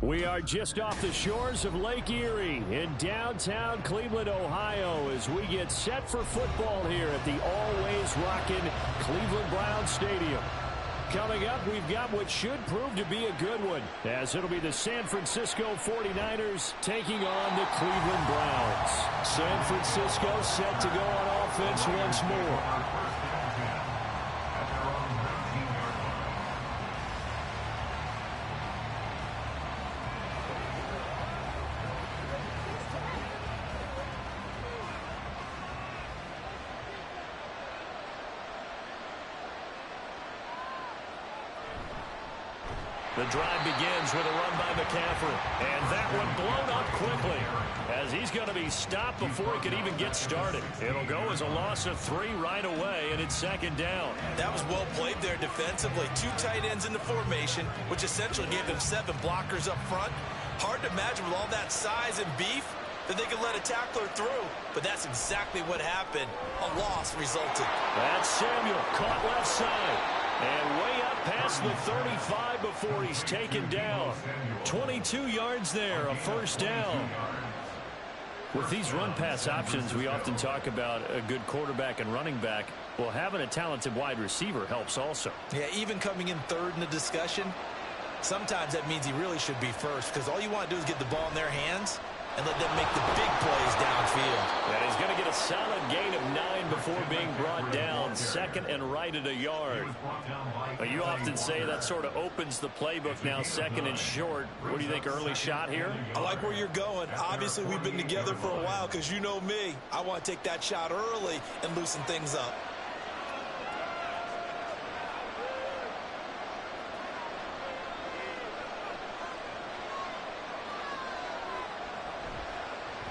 We are just off the shores of Lake Erie in downtown Cleveland, Ohio, as we get set for football here at the always rockin' Cleveland Browns Stadium. Coming up, we've got what should prove to be a good one, as it'll be the San Francisco 49ers taking on the Cleveland Browns. San Francisco set to go on offense once more. The drive begins with a run by McCaffrey. And that one blown up quickly, as he's going to be stopped before he can even get started. It'll go as a loss of 3 right away, and it's second down. That was well played there defensively. 2 tight ends in the formation, which essentially gave them 7 blockers up front. Hard to imagine with all that size and beef that they could let a tackler through. But that's exactly what happened. A loss resulted. That's Samuel caught left side. And way up past the 35 before he's taken down. 22 yards there, a first down. With these run-pass options, we often talk about a good quarterback and running back. Well, having a talented wide receiver helps also. Yeah, even coming in third in the discussion, sometimes that means he really should be first, because all you want to do is get the ball in their hands and let them make the big plays downfield. And he's going to get a solid gain of 9 before being brought down. Second and right at a yard. But you often say that sort of opens the playbook now, second and short. What do you think, early shot here? I like where you're going. Obviously, we've been together for a while, because you know me. I want to take that shot early and loosen things up.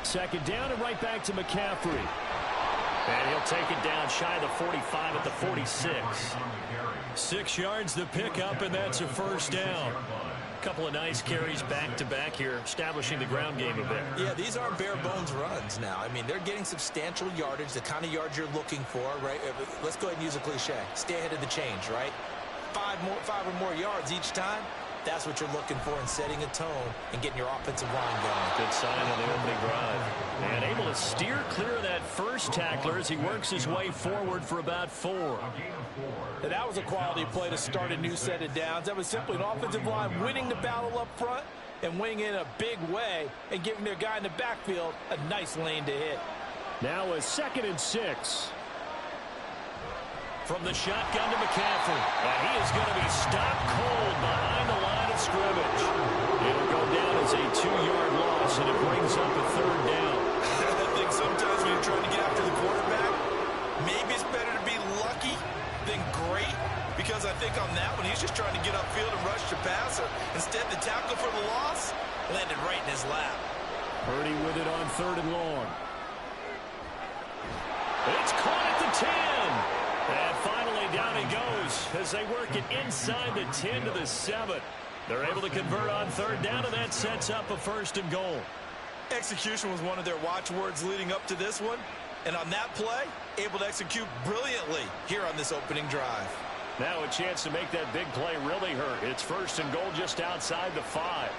Second down and right back to McCaffrey. And he'll take it down shy of the 45 at the 46. 6 yards the pickup, and that's a first down. Couple of nice carries back-to-back here, establishing the ground game a bit. Yeah, these aren't bare-bones runs now. I mean, they're getting substantial yardage, the kind of yards you're looking for, right? Let's go ahead and use a cliche. Stay ahead of the change, right? 5 or more yards each time. That's what you're looking for in setting a tone and getting your offensive line going. Good sign on the opening drive. And able to steer clear of that first tackler as he works his way forward for about 4. And that was a quality play to start a new set of downs. That was simply an offensive line winning the battle up front and winning in a big way and giving their guy in the backfield a nice lane to hit. Now a 2nd and 6. From the shotgun to McCaffrey. And he is going to be stopped cold behind the line of scrimmage. It'll go down as a 2-yard loss, and it brings up a 3rd down. I think sometimes when you're trying to get after the quarterback, maybe it's better to be lucky than great, because I think on that one, he's just trying to get upfield and rush the passer. Instead, the tackle for the loss landed right in his lap. Purdy with it on 3rd and long. It's caught at the 10. And finally down he goes as they work it inside the 10 to the 7. They're able to convert on 3rd down, and that sets up a 1st and goal. Execution was one of their watchwords leading up to this one. And on that play, able to execute brilliantly here on this opening drive. Now a chance to make that big play really hurt. It's 1st and goal just outside the 5.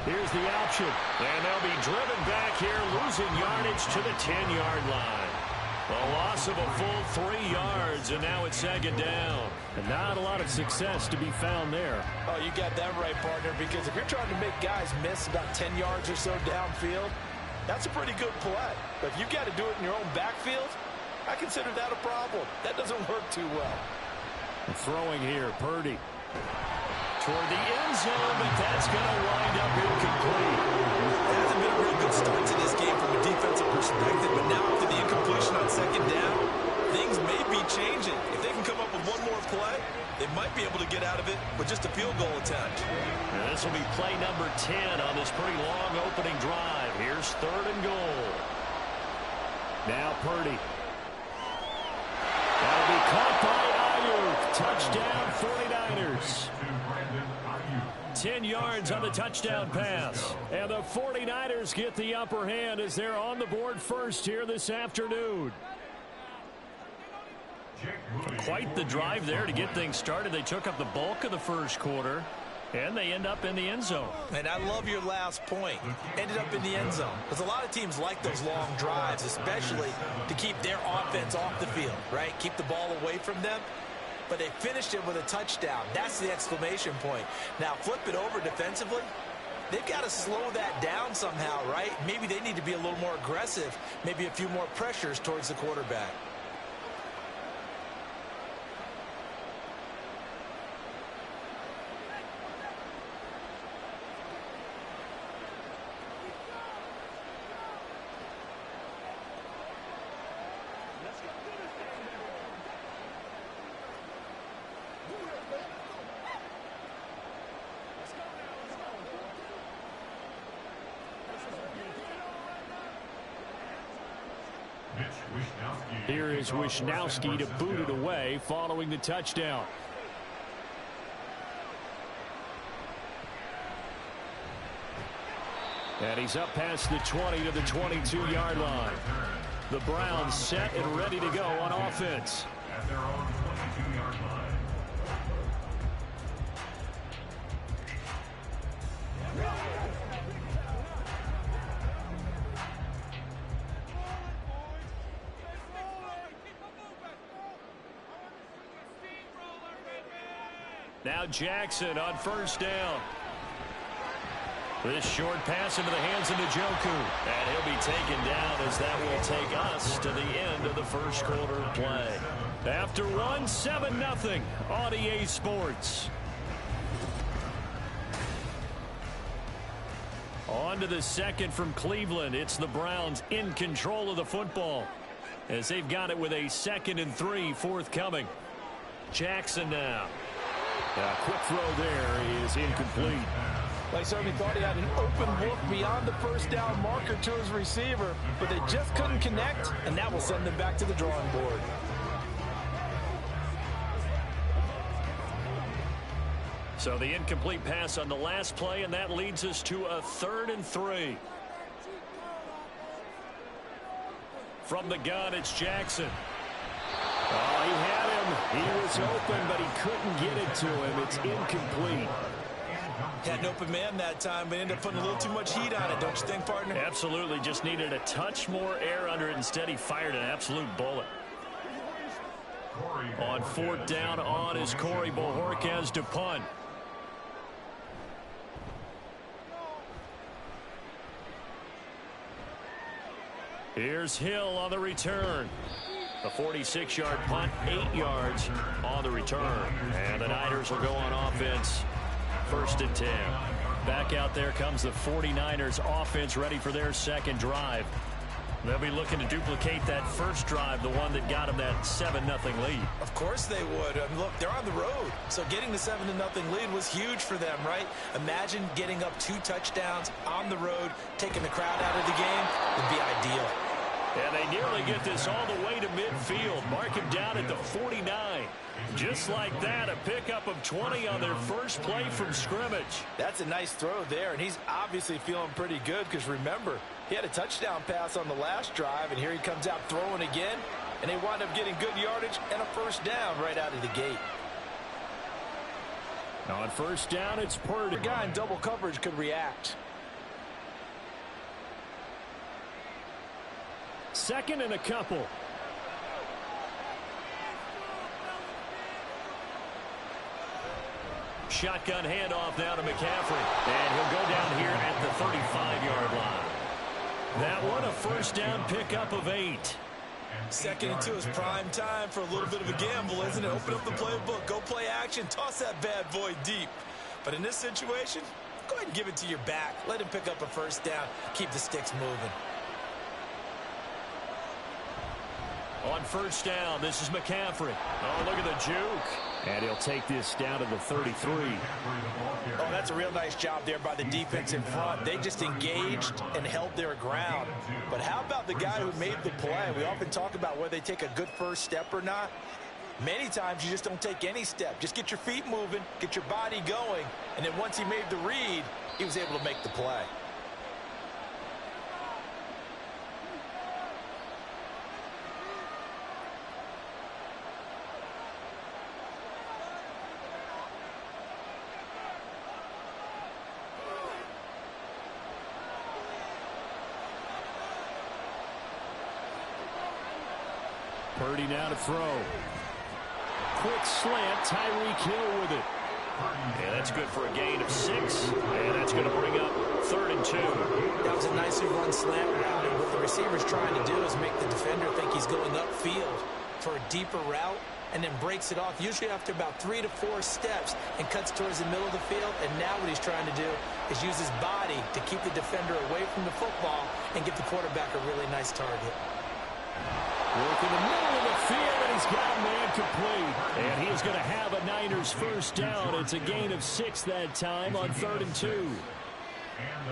Here's the option. And they'll be driven back here, losing yardage to the 10-yard line. A loss of a full 3 yards, and now it's 2nd down. And not a lot of success to be found there. Oh, you got that right, partner, because if you're trying to make guys miss about 10 yards or so downfield, that's a pretty good play. But if you've got to do it in your own backfield, I consider that a problem. That doesn't work too well. Throwing here, Purdy. Toward the end zone, but that's going to wind up incomplete. It hasn't been a real good start to this game from a defensive perspective, but now after the incompletion on 2nd down, things may be changing. If they can come up with one more play, they might be able to get out of it with just a field goal attempt. And this will be play number 10 on this pretty long opening drive. Here's 3rd and goal. Now Purdy. That'll be caught by Ayuk. Touchdown 49ers. 10 yards on the touchdown pass. And the 49ers get the upper hand as they're on the board first here this afternoon. Quite the drive there to get things started. They took up the bulk of the first quarter. And they end up in the end zone. And I love your last point. Ended up in the end zone. Because a lot of teams like those long drives, especially to keep their offense off the field, right? Keep the ball away from them. But they finished it with a touchdown. That's the exclamation point. Now, flip it over defensively. They've got to slow that down somehow, right? Maybe they need to be a little more aggressive. Maybe a few more pressures towards the quarterback. Here is Wishnowsky to boot it away following the touchdown. And he's up past the 20 to the 22-yard line. The Browns set and ready to go on offense. At their own 22-yard line. Now Jackson on first down. This short pass into the hands of Njoku. And he'll be taken down as that will take us to the end of the first quarter of play. After one, 7-0 on EA Sports. On to the second from Cleveland. It's the Browns in control of the football as they've got it with a 2nd and 3 forthcoming. Jackson now. A quick throw there is incomplete. Like certainly thought he had an open look beyond the first down marker to his receiver, but they just couldn't connect, and that will send them back to the drawing board. So the incomplete pass on the last play, and that leads us to a 3rd and 3. From the gun, it's Jackson. Oh, he had him. He was open, but he couldn't get it to him. It's incomplete. Had an open man that time, but ended up putting a little too much heat on it, don't you think, partner? Absolutely. Just needed a touch more air under it. Instead, he fired an absolute bullet. On 4th down on is Corey Bojorquez to punt. Here's Hill on the return. A 46-yard punt, 8 yards on the return. And the Niners will go on offense. 1st and 10. Back out there comes the 49ers offense ready for their second drive. They'll be looking to duplicate that first drive, the one that got them that 7-0 lead. Of course they would. I mean, look, they're on the road. So getting the 7-0 lead was huge for them, right? Imagine getting up 2 touchdowns on the road, taking the crowd out of the game would be ideal. And they nearly get this all the way to midfield. Mark him down at the 49. Just like that, a pickup of 20 on their first play from scrimmage. That's a nice throw there, and he's obviously feeling pretty good because, remember, he had a touchdown pass on the last drive, and here he comes out throwing again, and they wind up getting good yardage and a first down right out of the gate. On first down, it's Purdy. The guy in double coverage could react. 2nd and a couple. Shotgun handoff now to McCaffrey. And he'll go down here at the 35-yard line. That one, a first down pickup of 8. 2nd and 2 is prime time for a little bit of a gamble, isn't it? Open up the playbook, go play action, toss that bad boy deep. But in this situation, go ahead and give it to your back. Let him pick up a first down. Keep the sticks moving. On first down, this is McCaffrey. Oh, look at the juke. And he'll take this down to the 33. Oh, that's a real nice job there by the defense in front. They just engaged and held their ground. But how about the guy who made the play? We often talk about whether they take a good first step or not. Many times you just don't take any step. Just get your feet moving, get your body going, and then once he made the read, he was able to make the play. Purdy now to throw. Quick slant, Tyreek Hill with it. And that's good for a gain of 6. And that's going to bring up 3rd and 2. That was a nicely run slant route. And what the receiver's trying to do is make the defender think he's going upfield for a deeper route and then breaks it off, usually after about 3 to 4 steps, and cuts towards the middle of the field. And now what he's trying to do is use his body to keep the defender away from the football and give the quarterback a really nice target. Work in the middle of the field, and he's got a man complete. And he is going to have a Niners first down. It's a gain of 6 that time on 3rd and 2.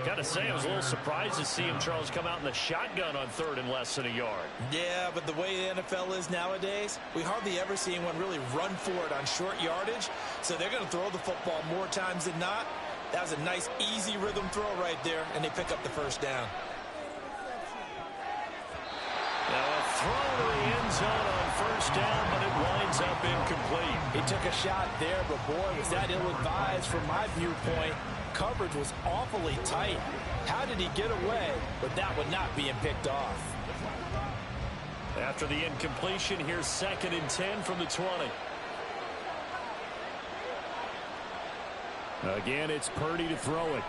Got to say, I was a little surprised to see him, Charles, come out in the shotgun on 3rd and less than a yard. Yeah, but the way the NFL is nowadays, we hardly ever see anyone really run for it on short yardage. So they're going to throw the football more times than not. That was a nice, easy rhythm throw right there, and they pick up the first down. Now a throw to the end zone on first down, but it winds up incomplete. He took a shot there, but boy, was that ill-advised from my viewpoint. Coverage was awfully tight. How did he get away with that one not being picked off? After the incompletion, here's 2nd and 10 from the 20. Again, it's Purdy to throw it.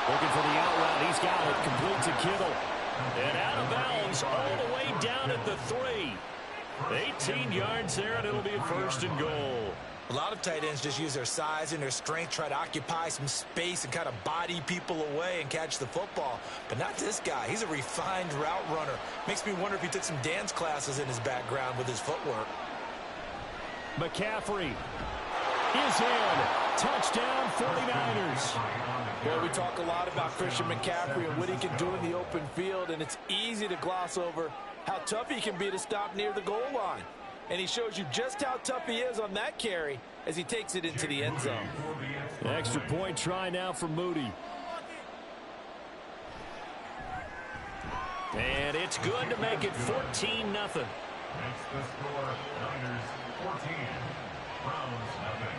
Looking for the out route. He's got it. Complete to Kittle. And out of bounds all the way down at the 3. 18 yards there, and it'll be a 1st and goal. A lot of tight ends just use their size and their strength, try to occupy some space and kind of body people away and catch the football. But not this guy. He's a refined route runner. Makes me wonder if he took some dance classes in his background with his footwork. McCaffrey is in. Touchdown, 49ers. Well, we talk a lot about Christian McCaffrey and what he can do in the open field, and it's easy to gloss over how tough he can be to stop near the goal line. And he shows you just how tough he is on that carry as he takes it into the end zone. Extra point try now for Moody. And it's good to make it 14-0. Makes the score Niners 14, Browns nothing.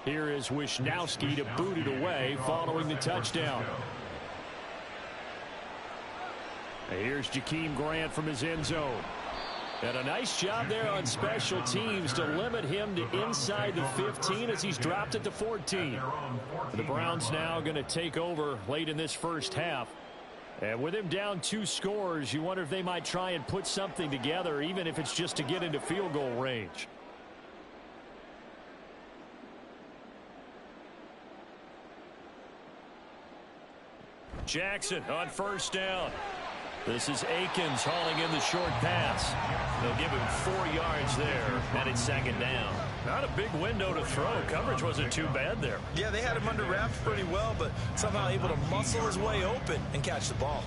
Here is Wisnowski to boot it away following the touchdown. Here's Jakeem Grant from his end zone. And a nice job there on special teams to limit him to inside the 15 as he's dropped at the 14. The Browns now going to take over late in this first half. And with him down 2 scores, you wonder if they might try and put something together, even if it's just to get into field goal range. Jackson on first down. This is Akins hauling in the short pass. They'll give him 4 yards there, and it's 2nd down. Not a big window to throw. Coverage wasn't too bad there. Yeah, they had him under wraps pretty well, but somehow able to muscle his way open and catch the ball.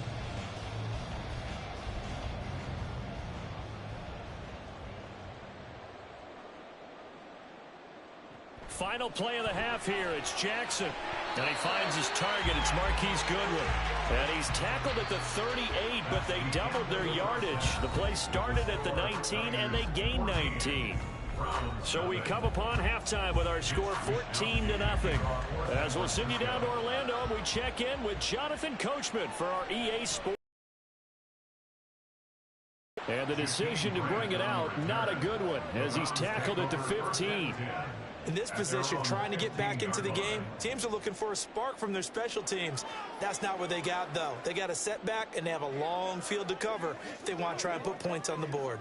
Final play of the half here. It's Jackson. And he finds his target. It's Marquise Goodwin. And he's tackled at the 38, but they doubled their yardage. The play started at the 19, and they gained 19. So we come upon halftime with our score 14-0. As we'll send you down to Orlando, we check in with Jonathan Coachman for our EA Sports. And the decision to bring it out, not a good one, as he's tackled at the 15. In this position, trying to get back into the game, teams are looking for a spark from their special teams. That's not what they got, though. They got a setback, and they have a long field to cover if they want to try and put points on the board.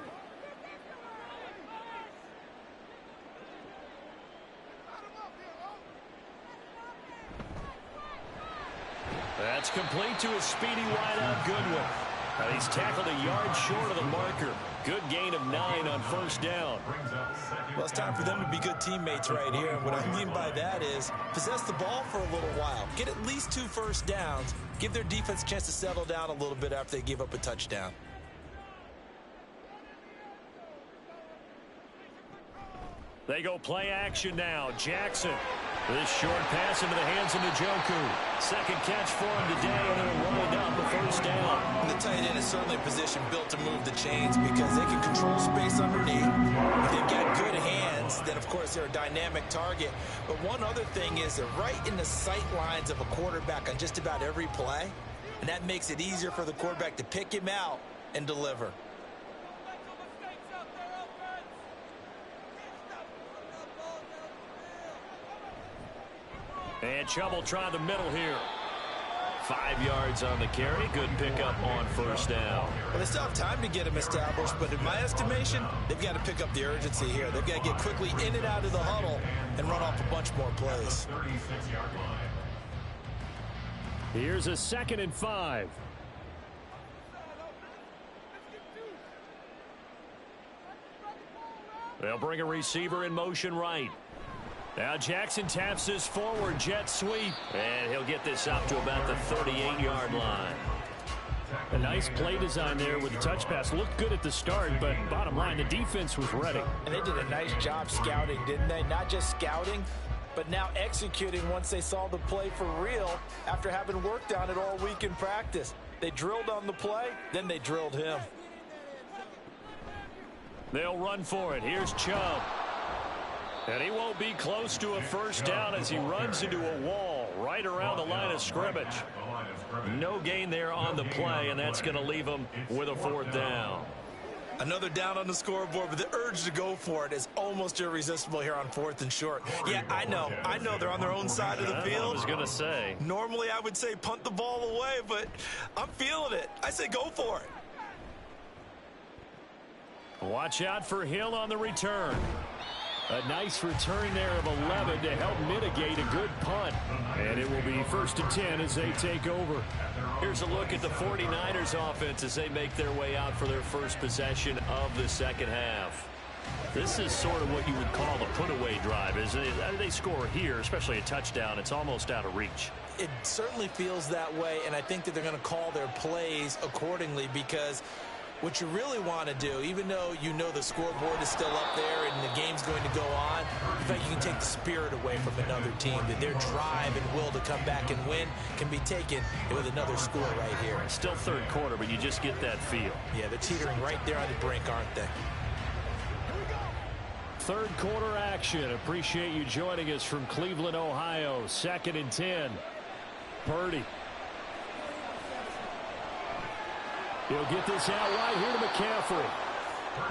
That's complete to a speedy wideout Goodwin. He's tackled a yard short of the marker. Good gain of 9 on first down. Well, it's time for them to be good teammates right here. And what I mean by that is possess the ball for a little while. Get at least 2 first downs. Give their defense a chance to settle down a little bit after they give up a touchdown. They go play action now. Jackson. This short pass into the hands of Njoku. Second catch for him today, and they'll run it down the first down. And the tight end is certainly a position built to move the chains because they can control space underneath. If they've got good hands, then, of course, they're a dynamic target. But one other thing is they're right in the sight lines of a quarterback on just about every play, and that makes it easier for the quarterback to pick him out and deliver. And Chubb will try the middle here. 5 yards on the carry. Good pickup on first down. Well, they still have time to get him established, but in my estimation, they've got to pick up the urgency here. They've got to get quickly in and out of the huddle and run off a bunch more plays. Here's a 2nd and 5. They'll bring a receiver in motion right. Now Jackson taps his forward jet sweep, and he'll get this out to about the 38-yard line. A nice play design there with the touch pass. Looked good at the start, but bottom line, the defense was ready. And they did a nice job scouting, didn't they? Not just scouting, but now executing once they saw the play for real after having worked on it all week in practice. They drilled on the play, then they drilled him. They'll run for it. Here's Chubb. And he won't be close to a first down as he runs into a wall right around the line of scrimmage. No gain there on the play, and that's going to leave him with a 4th down. Another down on the scoreboard, but the urge to go for it is almost irresistible here on 4th and short. Yeah, I know they're on their own side of the field. I was going to say. Normally I would say punt the ball away, but I'm feeling it. I say go for it. Watch out for Hill on the return. A nice return there of 11 to help mitigate a good punt. And it will be 1st and 10 as they take over. Here's a look at the 49ers offense as they make their way out for their first possession of the second half. This is sort of what you would call the put-away drive. They score here, especially a touchdown, it's almost out of reach. It certainly feels that way, and I think that they're going to call their plays accordingly because what you really want to do, even though you know the scoreboard is still up there and the game's going to go on, in fact, you can take the spirit away from another team, that their drive and will to come back and win can be taken with another score right here. Still 3rd quarter, but you just get that feel. Yeah, they're teetering right there on the brink, aren't they? 3rd quarter action. Appreciate you joining us from Cleveland, Ohio. 2nd and 10. Purdy. He'll get this out right here to McCaffrey.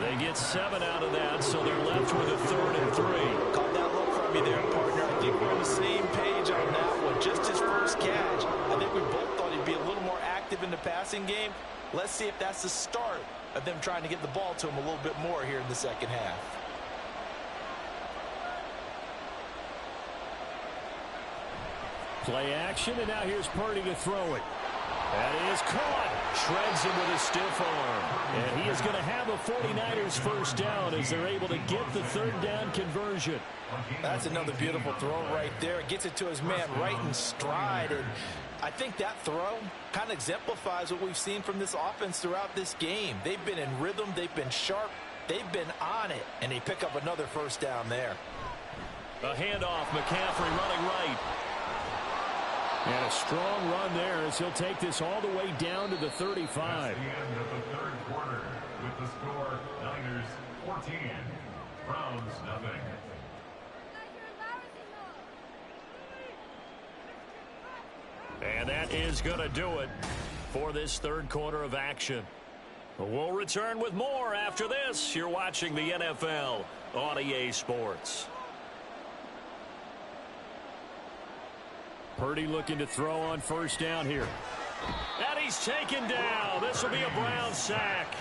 They get 7 out of that, so they're left with a 3rd and 3. Caught that look from you there, partner. I think we're on the same page on that one. Just his first catch. I think we both thought he'd be a little more active in the passing game. Let's see if that's the start of them trying to get the ball to him a little bit more here in the second half. Play action, and now here's Purdy to throw it. That is caught. Shreds him with a stiff arm. And he is going to have a 49ers first down as they're able to get the 3rd down conversion. That's another beautiful throw right there. It gets it to his man right in stride. And I think that throw kind of exemplifies what we've seen from this offense throughout this game. They've been in rhythm. They've been sharp. They've been on it. And they pick up another first down there. A handoff. McCaffrey running right. And a strong run there as he'll take this all the way down to the 35. That's the end of the 3rd quarter with the score Niners 14, Browns nothing. And that is going to do it for this 3rd quarter of action. We'll return with more after this. You're watching the NFL on EA Sports. Purdy looking to throw on first down here. And he's taken down. This will be a Brown sack.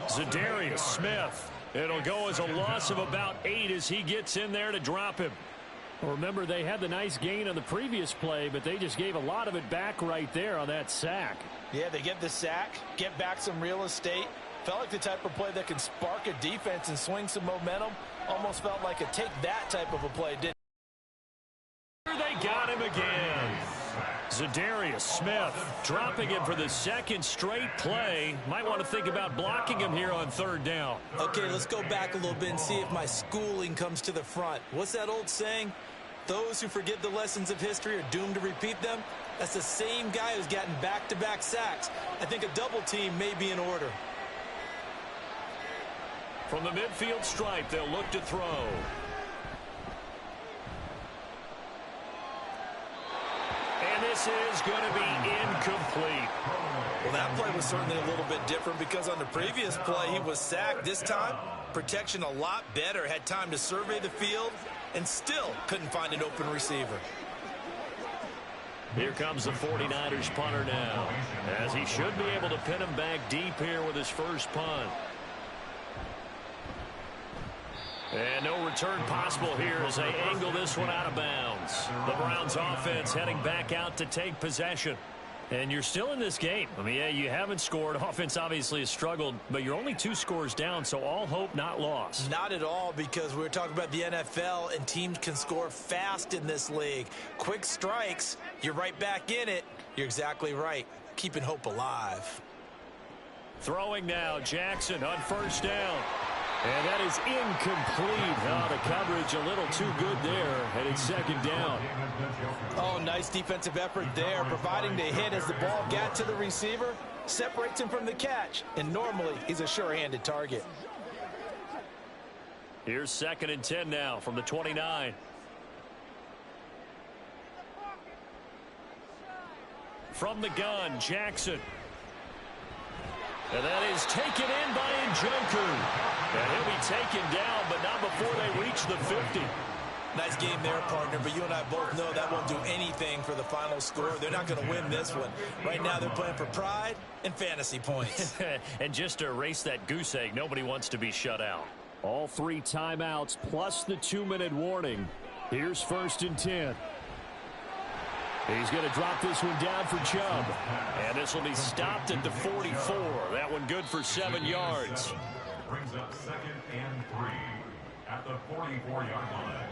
Zadarius Smith. It'll go as a loss of about 8 as he gets in there to drop him. Well, remember, they had the nice gain on the previous play, but they just gave a lot of it back right there on that sack. Yeah, they get the sack, get back some real estate. Felt like the type of play that can spark a defense and swing some momentum. Almost felt like a take that type of a play, didn't Here they got him again. Za'Darius Smith dropping him for the second straight play. Might want to think about blocking him here on third down. Okay, let's go back a little bit and see if my schooling comes to the front. What's that old saying? Those who forget the lessons of history are doomed to repeat them. That's the same guy who's gotten back-to-back sacks. I think a double team may be in order. From the midfield stripe, they'll look to throw. And this is going to be incomplete. Well, that play was certainly a little bit different because on the previous play, he was sacked. This time, protection a lot better. Had time to survey the field and still couldn't find an open receiver. Here comes the 49ers punter now, as he should be able to pin him back deep here with his first punt. And no return possible here as they angle this one out of bounds. The Browns offense heading back out to take possession. And you're still in this game. I mean, yeah, you haven't scored. Offense obviously has struggled, but you're only 2 scores down, so all hope not lost. Not at all, because we're talking about the NFL, and teams can score fast in this league. Quick strikes, you're right back in it. You're exactly right. Keeping hope alive. Throwing now, Jackson on first down. And that is incomplete. Oh, the coverage a little too good there, and it's second down. Oh, nice defensive effort there, providing the hit as the ball got to the receiver, separates him from the catch, and normally he's a sure-handed target. Here's 2nd and 10 now from the 29. From the gun, Jackson. And that is taken in by Njoku. And he'll be taken down, but not before they reach the 50. Nice game there, partner, but you and I both know that won't do anything for the final score. They're not going to win this one. Right now they're playing for pride and fantasy points. And just to erase that goose egg, nobody wants to be shut out. All 3 timeouts plus the 2-minute warning. Here's 1st and 10. He's going to drop this one down for Chubb. And this will be stopped at the 44. That one good for 7 yards. Brings up 2nd and 3 at the 44-yard line.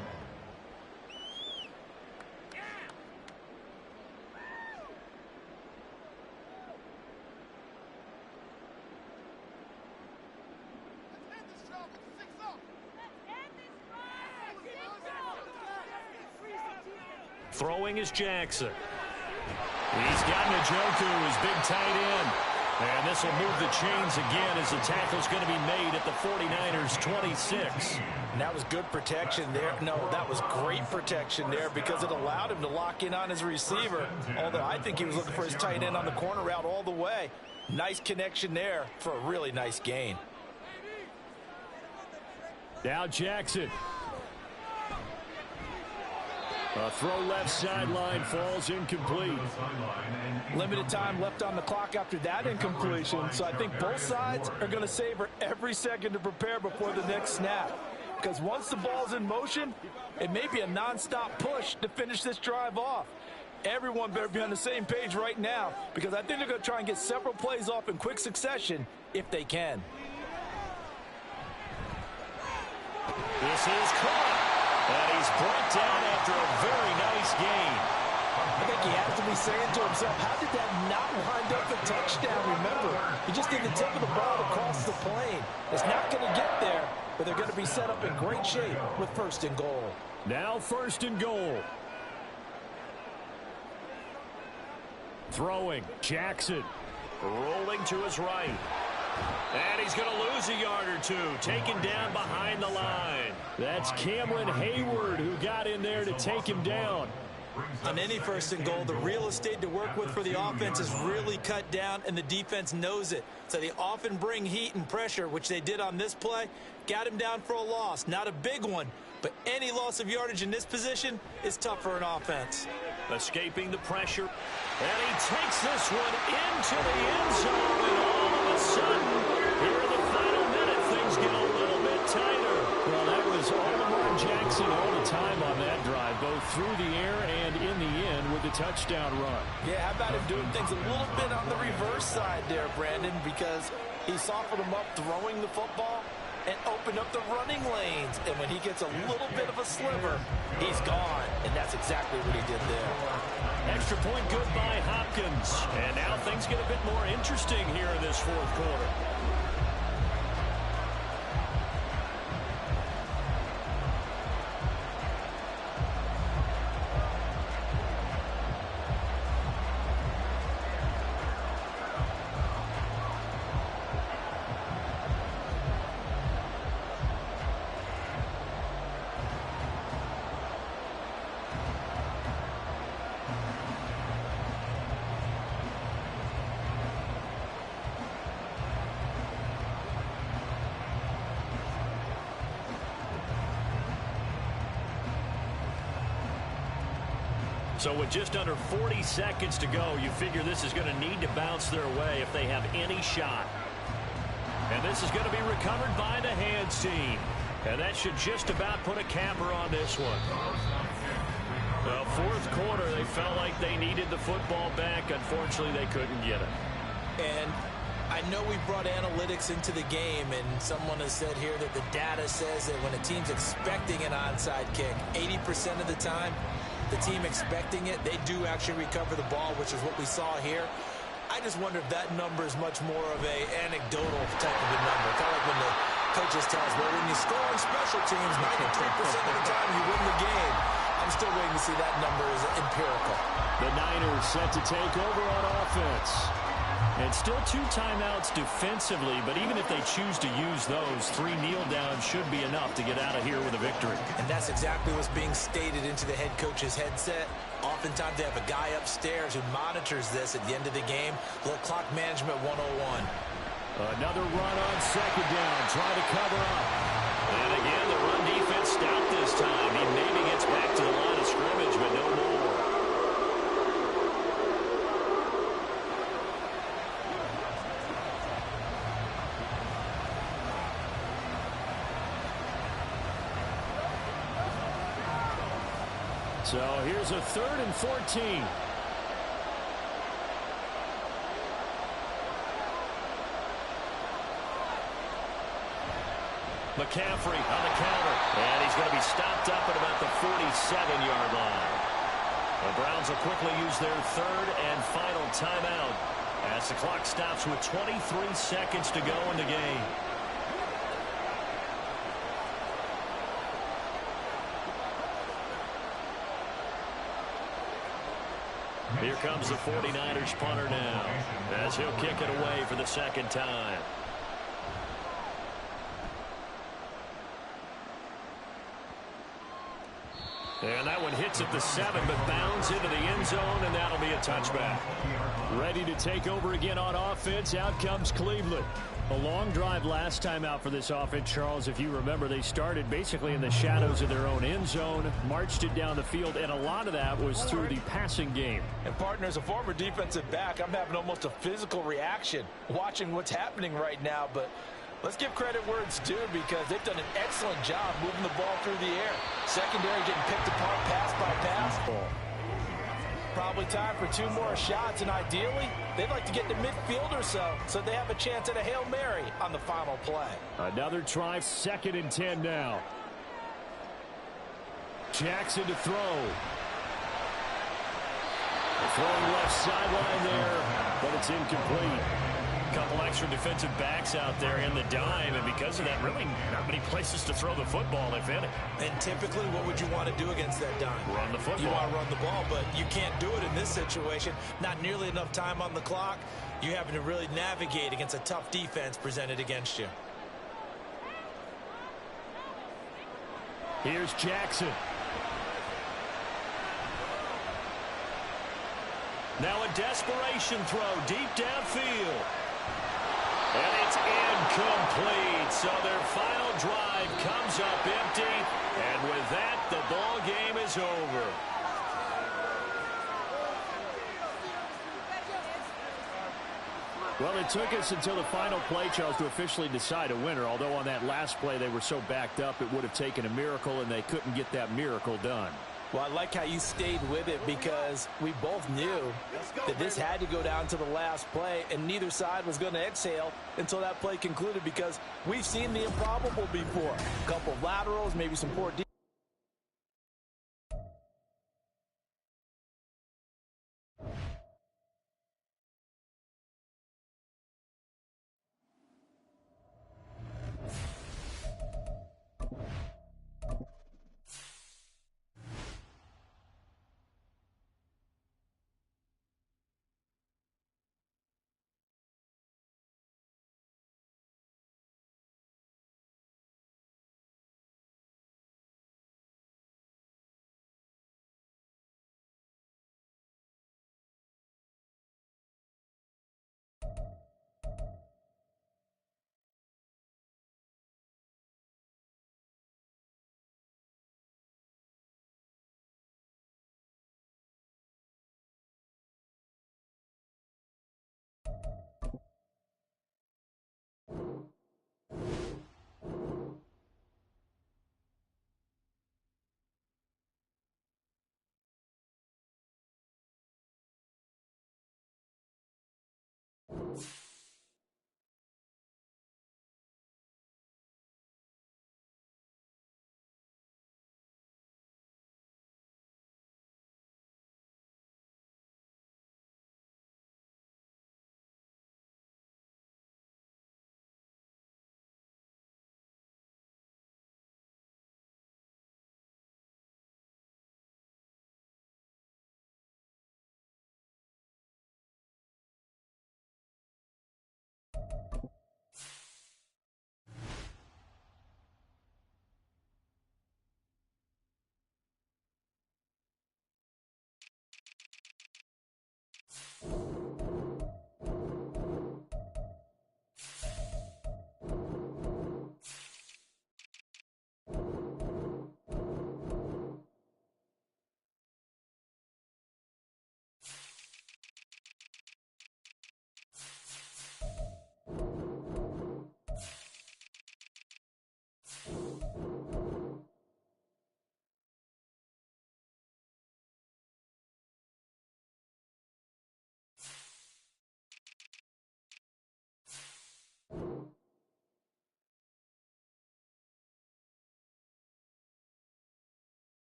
Throwing is Jackson. He's got Njoku, his big tight end. And this will move the chains again as the tackle's going to be made at the 49ers 26. And that was good protection there. No, that was great protection there because it allowed him to lock in on his receiver. Although I think he was looking for his tight end on the corner route all the way. Nice connection there for a really nice gain. Now Jackson. A throw left sideline falls incomplete. Limited time left on the clock after that incompletion, so I think both sides are going to savor every second to prepare before the next snap. Because once the ball's in motion, it may be a nonstop push to finish this drive off. Everyone better be on the same page right now because I think they're going to try and get several plays off in quick succession if they can. This is caught. And he's brought down after a very nice gain. I think he has to be saying to himself, how did that not wind up a touchdown? Remember, he just did the tip of the ball across the plane. It's not going to get there, but they're going to be set up in great shape with 1st and goal. Now 1st and goal. Throwing, Jackson. Rolling to his right. And he's going to lose a yard or 2, taken down behind the line. That's Cameron Hayward who got in there to take him down. On any 1st and goal, the real estate to work with for the offense is really cut down, and the defense knows it. So they often bring heat and pressure, which they did on this play. Got him down for a loss. Not a big one, but any loss of yardage in this position is tough for an offense. Escaping the pressure. And he takes this one into the end zone. And all of a sudden, here in the final minute, things get a little bit tighter. Well, that was all the more Jackson all the time on that drive, both through the air and in the end with the touchdown run. Yeah, how about him doing things a little bit on the reverse side there, Brandon, because he softened him up throwing the football and opened up the running lanes. And when he gets a little bit of a sliver, he's gone. And that's exactly what he did there. Extra point good by Hopkins. And now things get a bit more interesting here in this fourth quarter. So with just under 40 seconds to go, you figure this is going to need to bounce their way if they have any shot. And this is going to be recovered by the Hands team. And that should just about put a capper on this one. Well, fourth quarter, they felt like they needed the football back. Unfortunately, they couldn't get it. And I know we brought analytics into the game, and someone has said here that the data says that when a team's expecting an onside kick, 80% of the time, the team expecting it, they do actually recover the ball, which is what we saw here. I just wonder if that number is much more of a anecdotal type of a number. Kind of like when the coaches tell us, well, when you score on special teams, 93% of the time you win the game. I'm still waiting to see that number is empirical. The Niners set to take over on offense. And still 2 timeouts defensively, but even if they choose to use those, 3 kneel downs should be enough to get out of here with a victory. And that's exactly what's being stated into the head coach's headset. Oftentimes they have a guy upstairs who monitors this at the end of the game. A little clock management 101. Another run on second down, trying to cover up. And again, the run defense stopped this time. He maybe gets back to the line of scrimmage, but no more. So here's a 3rd and 14. McCaffrey on the counter. And he's going to be stopped up at about the 47-yard line. The Browns will quickly use their 3rd and final timeout as the clock stops with 23 seconds to go in the game. Here comes the 49ers punter now as he'll kick it away for the second time. And that one hits at the 7, but bounds into the end zone, and that'll be a touchback. Ready to take over again on offense. Out comes Cleveland. A long drive last time out for this offense, Charles. If you remember, they started basically in the shadows of their own end zone, marched it down the field, and a lot of that was through the passing game. And partner, as a former defensive back, I'm having almost a physical reaction watching what's happening right now. But let's give credit where it's due, because they've done an excellent job moving the ball through the air. Secondary getting picked apart pass by pass. Probably time for 2 more shots, and ideally, they'd like to get to midfield or so they have a chance at a Hail Mary on the final play. Another try, 2nd and 10 now. Jackson to throw. Throwing left sideline there, but it's incomplete. Couple extra defensive backs out there in the dime, and because of that, really not many places to throw the football, if any. And typically, what would you want to do against that dime? Run the football. You want to run the ball, but you can't do it in this situation. Not nearly enough time on the clock. You're having to really navigate against a tough defense presented against you. Here's Jackson. Now a desperation throw deep downfield. And it's incomplete. So their final drive comes up empty. And with that, the ball game is over. Well, it took us until the final play, Charles, to officially decide a winner, although on that last play they were so backed up it would have taken a miracle, and they couldn't get that miracle done. Well, I like how you stayed with it because we both knew that this had to go down to the last play, and neither side was going to exhale until that play concluded because we've seen the improbable before. A couple of laterals, maybe some poor defense.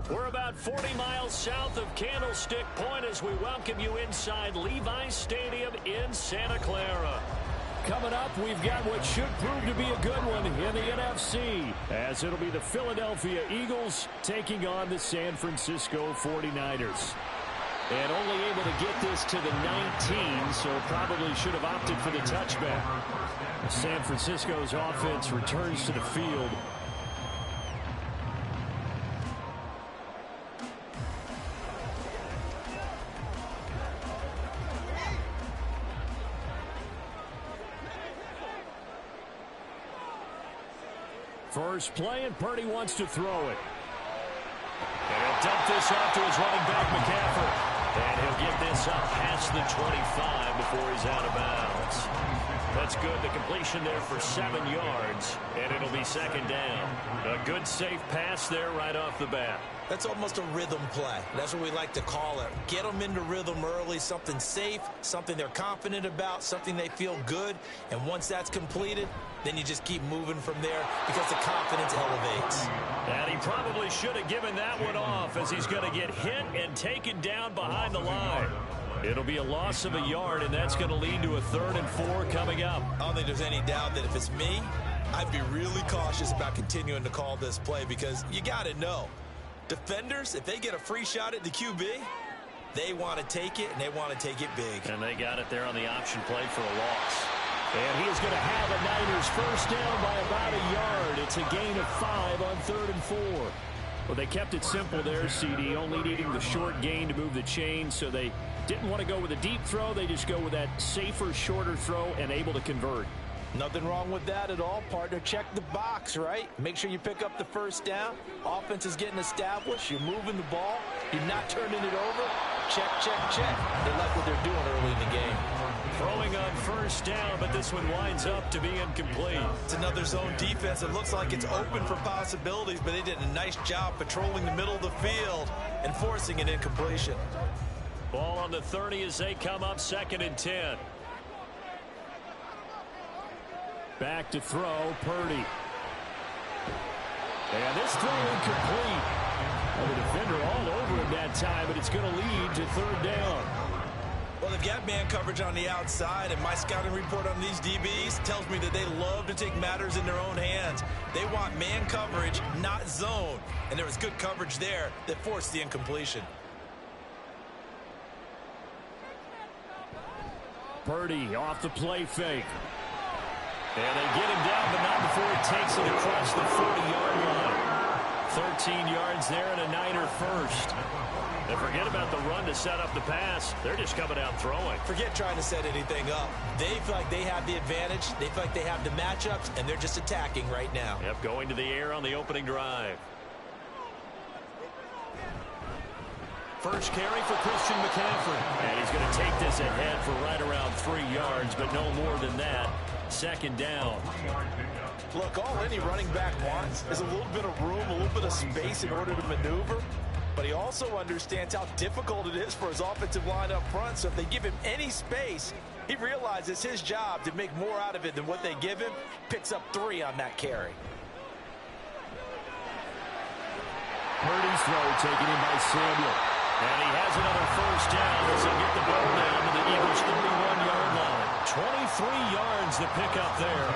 We're about 40 miles south of Candlestick Point as we welcome you inside Levi's Stadium in Santa Clara. Coming up, we've got what should prove to be a good one in the NFC, as it'll be the Philadelphia Eagles taking on the San Francisco 49ers. And only able to get this to the 19, so probably should have opted for the touchback. San Francisco's offense returns to the field. First play, and Purdy wants to throw it. And he'll dump this off to his running back, McCaffrey. And he'll get this up past the 25 before he's out of bounds. That's good. The completion there for 7 yards, and it'll be second down. A good, safe pass there right off the bat. That's almost a rhythm play. That's what we like to call it. Get them into rhythm early, something safe, something they're confident about, something they feel good. And once that's completed, then you just keep moving from there because the confidence elevates. And he probably should have given that one off, as he's going to get hit and taken down behind the line. It'll be a loss of a yard, and that's going to lead to a 3rd and 4 coming up. I don't think there's any doubt that if it's me, I'd be really cautious about continuing to call this play, because you got to know, defenders, if they get a free shot at the QB, they want to take it, and they want to take it big. And they got it there on the option play for a loss. And he is going to have a Niners first down by about a yard. It's a gain of 5 on 3rd and 4. Well, they kept it simple there, CD, only needing the short gain to move the chain, so they didn't want to go with a deep throw. They just go with that safer, shorter throw and able to convert. Nothing wrong with that at all, partner. Check the box, right? Make sure you pick up the first down. Offense is getting established. You're moving the ball. You're not turning it over. Check, check, check. They like what they're doing early in the game. Throwing on first down, but this one winds up to be incomplete. It's another zone defense. It looks like it's open for possibilities, but they did a nice job patrolling the middle of the field and forcing an incompletion. Ball on the 30 as they come up, 2nd and 10. Back to throw, Purdy. And this throw incomplete. Well, the defender all over him that time, but it's going to lead to 3rd down. Well, they've got man coverage on the outside, and my scouting report on these DBs tells me that they love to take matters in their own hands. They want man coverage, not zone. And there was good coverage there that forced the incompletion. Purdy off the play fake. And they get him down, but not before he takes it across the 40-yard line. 13 yards there and a Niner first. And forget about the run to set up the pass. They're just coming out throwing. Forget trying to set anything up. They feel like they have the advantage. They feel like they have the matchups, and they're just attacking right now. Yep, going to the air on the opening drive. First carry for Christian McCaffrey. And he's going to take this ahead for right around 3 yards, but no more than that. 2nd down. Look, all any running back wants is a little bit of room, a little bit of space in order to maneuver. But he also understands how difficult it is for his offensive line up front. So if they give him any space, he realizes his job to make more out of it than what they give him. Picks up 3 on that carry. Purdy's throw taken in by Samuel. And he has another first down as they get the ball down to the Eagles' 31-yard line. 23 yards to pick up there.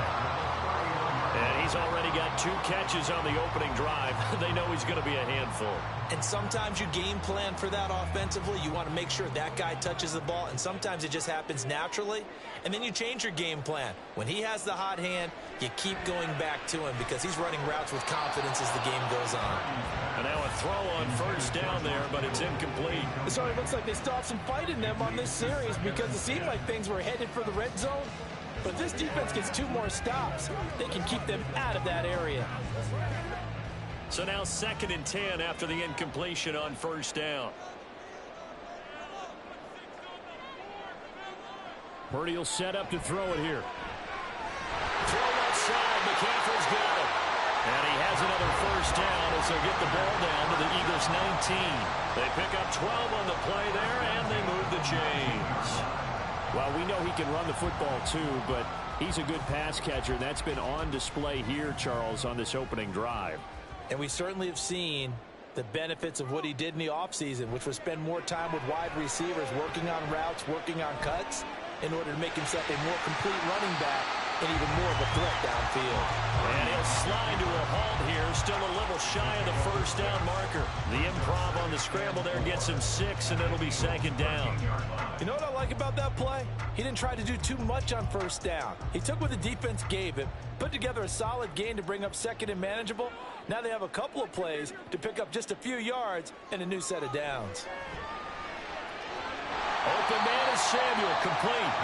And he's already got 2 catches on the opening drive. They know he's going to be a handful. And sometimes you game plan for that offensively. You want to make sure that guy touches the ball, and sometimes it just happens naturally. And then you change your game plan. When he has the hot hand, you keep going back to him because he's running routes with confidence as the game goes on. And now a throw on first down there, but it's incomplete. So it looks like they still have some fight in them on this series because it seemed like things were headed for the red zone. But if this defense gets 2 more stops, they can keep them out of that area. So now 2nd and 10 after the incompletion on first down. Purdy will set up to throw it here. Throw outside. McCaffrey's got it. And he has another first down as they get the ball down to the Eagles' 19. They pick up 12 on the play there, and they move the chains. Well, we know he can run the football too, but he's a good pass catcher. That's been on display here, Charles, on this opening drive. And we certainly have seen the benefits of what he did in the offseason, which was spend more time with wide receivers, working on routes, working on cuts, in order to make himself a more complete running back and even more of a threat downfield. And he'll slide to a halt here, still a little shy of the first down marker. The improv on the scramble there gets him 6, and it'll be second down. You know what I like about that play? He didn't try to do too much on first down. He took what the defense gave him, put together a solid gain to bring up second and manageable. Now they have a couple of plays to pick up just a few yards and a new set of downs. Open man is Samuel, complete.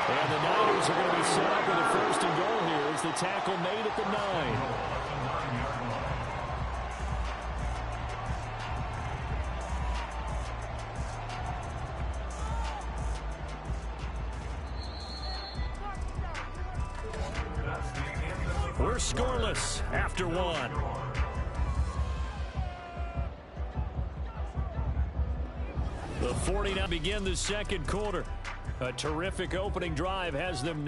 And the Niners are going to be set up with a first and goal here as the tackle made at the 9. We're scoreless after 1. The 49 begin the second quarter. A terrific opening drive has them